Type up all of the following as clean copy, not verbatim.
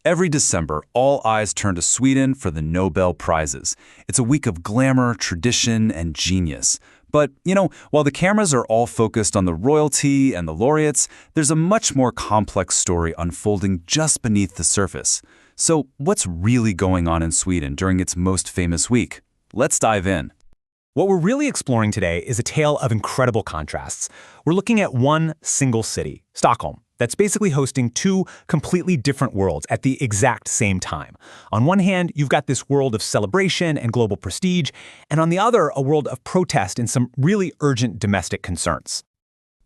Every December, all eyes turn to Sweden for the Nobel Prizes. It's a week of glamour, tradition, and genius. But, while the cameras are all focused on the royalty and the laureates, there's a much more complex story unfolding just beneath the surface. So, what's really going on in Sweden during its most famous week? Let's dive in. What we're really exploring today is a tale of incredible contrasts. We're looking at one single city, Stockholm, that's basically hosting two completely different worlds at the exact same time. On one hand, you've got this world of celebration and global prestige, and on the other, a world of protest and some really urgent domestic concerns.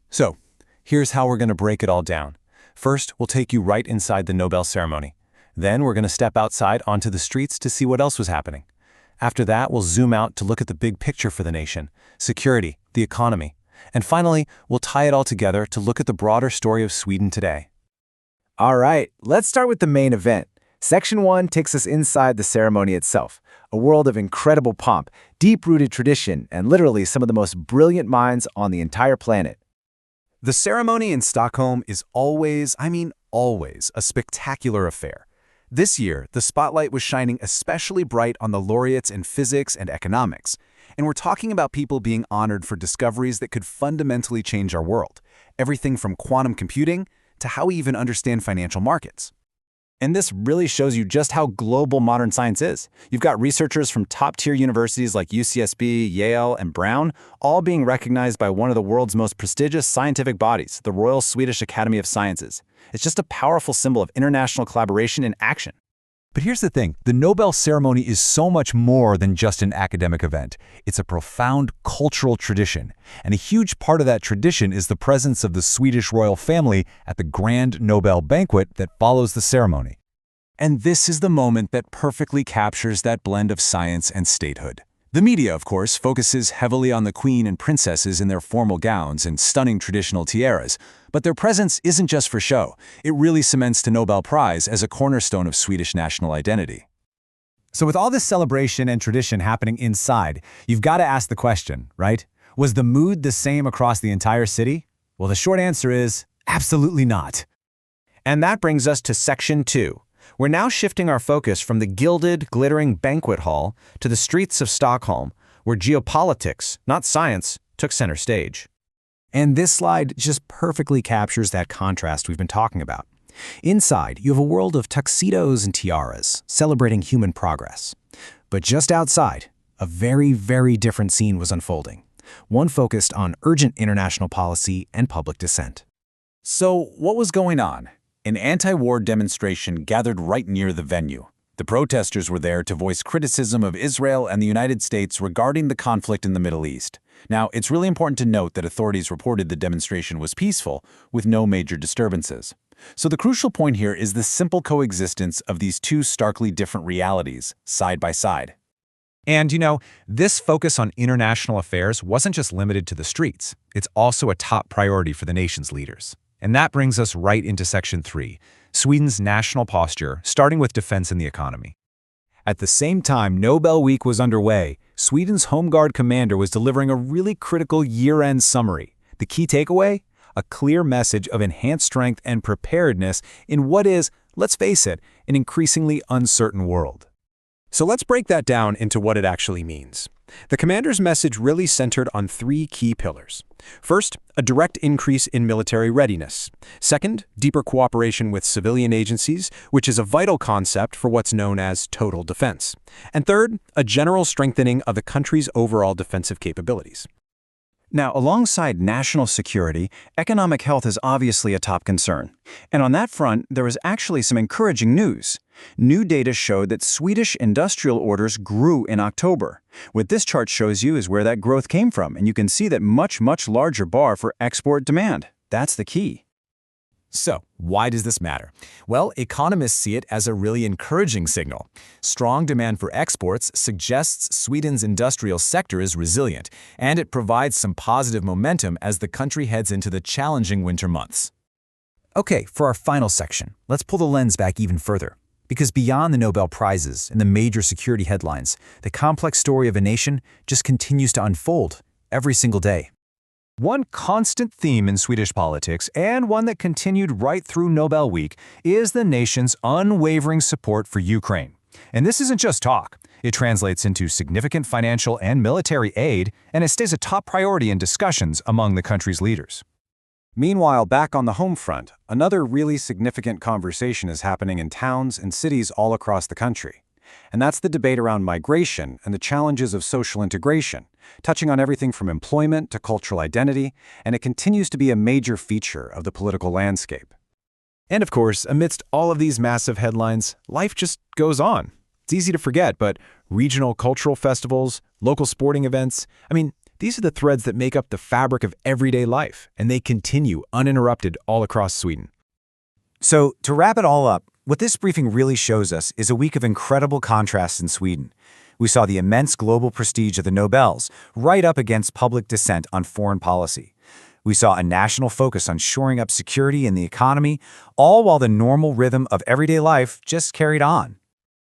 So, here's how we're going to break it all down. First, we'll take you right inside the Nobel ceremony. Then we're going to step outside onto the streets to see what else was happening. After that, we'll zoom out to look at the big picture for the nation, security, the economy. And finally, we'll tie it all together to look at the broader story of Sweden today. All right, let's start with the main event. Section 1 takes us inside the ceremony itself, a world of incredible pomp, deep-rooted tradition, and literally some of the most brilliant minds on the entire planet. The ceremony in Stockholm is always a spectacular affair. This year, the spotlight was shining especially bright on the laureates in physics and economics. And we're talking about people being honored for discoveries that could fundamentally change our world. Everything from quantum computing to how we even understand financial markets. And this really shows you just how global modern science is. You've got researchers from top-tier universities like UCSB, Yale, and Brown, all being recognized by one of the world's most prestigious scientific bodies, the Royal Swedish Academy of Sciences. It's just a powerful symbol of international collaboration in action. But here's the thing, the Nobel ceremony is so much more than just an academic event. It's a profound cultural tradition, and a huge part of that tradition is the presence of the Swedish Royal Family at the grand Nobel banquet that follows the ceremony. And this is the moment that perfectly captures that blend of science and statehood. The media, of course, focuses heavily on the queen and princesses in their formal gowns and stunning traditional tiaras, but their presence isn't just for show. It really cements the Nobel Prize as a cornerstone of Swedish national identity. So with all this celebration and tradition happening inside, you've got to ask the question, right? Was the mood the same across the entire city? Well, the short answer is absolutely not. And that brings us to Section 2. We're now shifting our focus from the gilded, glittering banquet hall to the streets of Stockholm, where geopolitics, not science, took center stage. And this slide just perfectly captures that contrast we've been talking about. Inside, you have a world of tuxedos and tiaras, celebrating human progress. But just outside, a very, very different scene was unfolding, one focused on urgent international policy and public dissent. So, what was going on? An anti-war demonstration gathered right near the venue. The protesters were there to voice criticism of Israel and the United States regarding the conflict in the Middle East. Now, it's really important to note that authorities reported the demonstration was peaceful, with no major disturbances. So the crucial point here is the simple coexistence of these two starkly different realities, side by side. And this focus on international affairs wasn't just limited to the streets. It's also a top priority for the nation's leaders. And that brings us right into Section 3, Sweden's national posture, starting with defense and the economy. At the same time Nobel Week was underway, Sweden's Home Guard commander was delivering a really critical year-end summary. The key takeaway? A clear message of enhanced strength and preparedness in what is, let's face it, an increasingly uncertain world. So let's break that down into what it actually means. The commander's message really centered on three key pillars. First, a direct increase in military readiness. Second, deeper cooperation with civilian agencies, which is a vital concept for what's known as total defense. And third, a general strengthening of the country's overall defensive capabilities. Now, alongside national security, economic health is obviously a top concern. And on that front, there was actually some encouraging news. New data showed that Swedish industrial orders grew in October. What this chart shows you is where that growth came from, and you can see that much larger bar for export demand. That's the key. So, why does this matter? Well, economists see it as a really encouraging signal. Strong demand for exports suggests Sweden's industrial sector is resilient, and it provides some positive momentum as the country heads into the challenging winter months. Okay, for our final section, let's pull the lens back even further. Because beyond the Nobel Prizes and the major security headlines, the complex story of a nation just continues to unfold every single day. One constant theme in Swedish politics, and one that continued right through Nobel Week, is the nation's unwavering support for Ukraine. And this isn't just talk. It translates into significant financial and military aid, and it stays a top priority in discussions among the country's leaders. Meanwhile, back on the home front, another really significant conversation is happening in towns and cities all across the country. And that's the debate around migration and the challenges of social integration, touching on everything from employment to cultural identity, and it continues to be a major feature of the political landscape. And of course, amidst all of these massive headlines, life just goes on. It's easy to forget, but regional cultural festivals, local sporting events, these are the threads that make up the fabric of everyday life, and they continue uninterrupted all across Sweden. So, to wrap it all up, what this briefing really shows us is a week of incredible contrasts in Sweden. We saw the immense global prestige of the Nobels right up against public dissent on foreign policy. We saw a national focus on shoring up security in the economy, all while the normal rhythm of everyday life just carried on.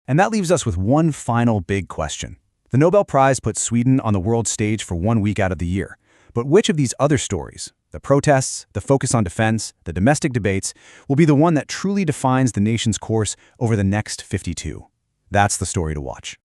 And that leaves us with one final big question. The Nobel Prize puts Sweden on the world stage for 1 week out of the year. But which of these other stories, the protests, the focus on defense, the domestic debates, will be the one that truly defines the nation's course over the next 52? That's the story to watch.